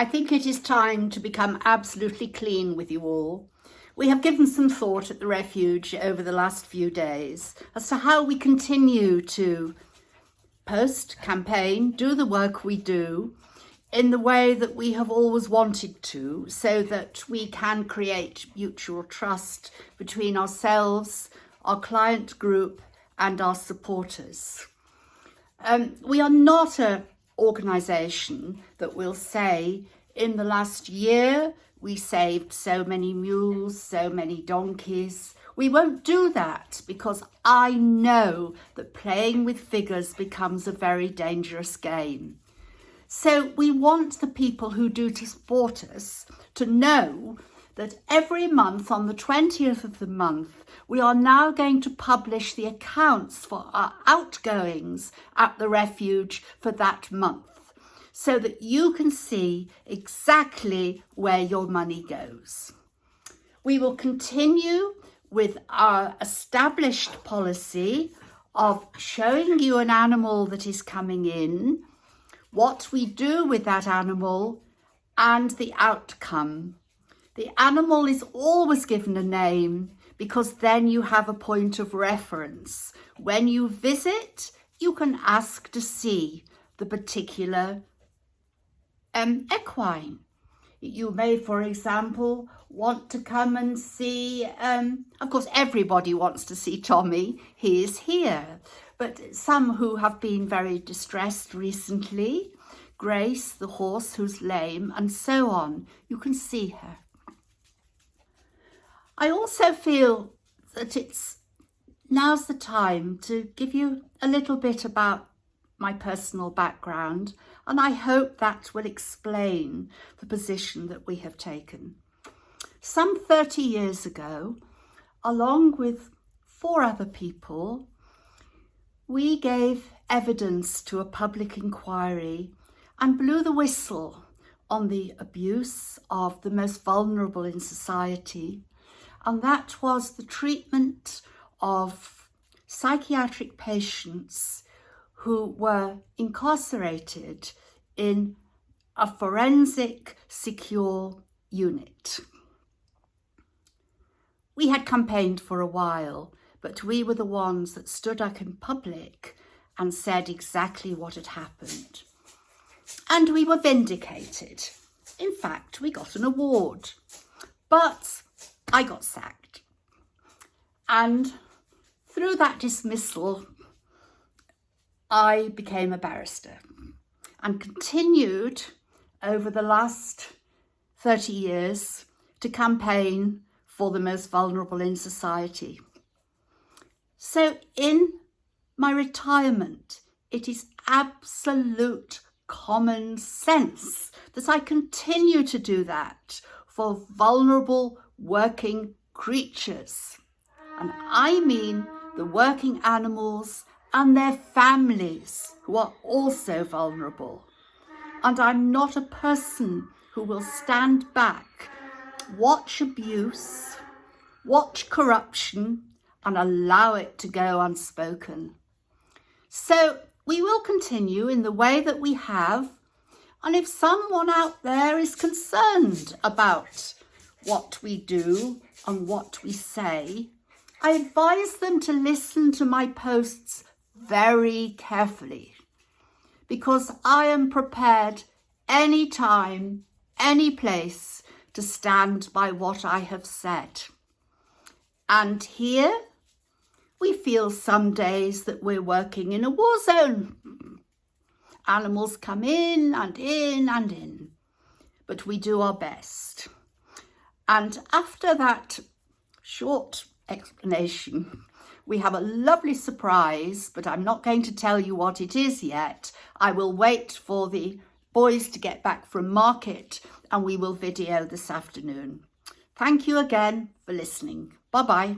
I think it is time to become absolutely clean with you all. We have given some thought at the Refuge over the last few days as to how we continue to post, campaign, do the work we do in the way that we have always wanted to, so that we can create mutual trust between ourselves, our client group and our supporters. We are not an organisation that will say, in the last year we saved so many mules, so many donkeys. We won't do that, because I know that playing with figures becomes a very dangerous game. So we want the people who do to support us to know that every month on the 20th of the month, we are now going to publish the accounts for our outgoings at the Refuge for that month, so that you can see exactly where your money goes. We will continue with our established policy of showing you an animal that is coming in, what we do with that animal, and the outcome. The animal is always given a name, because then you have a point of reference. When you visit, you can ask to see the particular equine. You may, for example, want to come and see, of course, everybody wants to see Tommy. He is here. But some who have been very distressed recently, Grace, the horse who's lame, and so on, you can see her. I also feel that now's the time to give you a little bit about my personal background, and I hope that will explain the position that we have taken. Some 30 years ago, along with 4 other people, we gave evidence to a public inquiry and blew the whistle on the abuse of the most vulnerable in society, and that was the treatment of psychiatric patients who were incarcerated in a forensic secure unit. We had campaigned for a while, but we were the ones that stood up in public and said exactly what had happened. And we were vindicated. In fact, we got an award, but I got sacked. And through that dismissal, I became a barrister and continued over the last 30 years to campaign for the most vulnerable in society. So in my retirement, it is absolute common sense that I continue to do that for vulnerable working creatures. And I mean the working animals and their families who are also vulnerable. And I'm not a person who will stand back, watch abuse, watch corruption, and allow it to go unspoken. So we will continue in the way that we have. And if someone out there is concerned about what we do and what we say, I advise them to listen to my posts very carefully, because I am prepared anytime, any place, to stand by what I have said. And here we feel some days that we're working in a war zone. Animals come in and in and in, but we do our best. And after that short explanation, we have a lovely surprise, but I'm not going to tell you what it is yet. I will wait for the boys to get back from market and we will video this afternoon. Thank you again for listening. Bye-bye.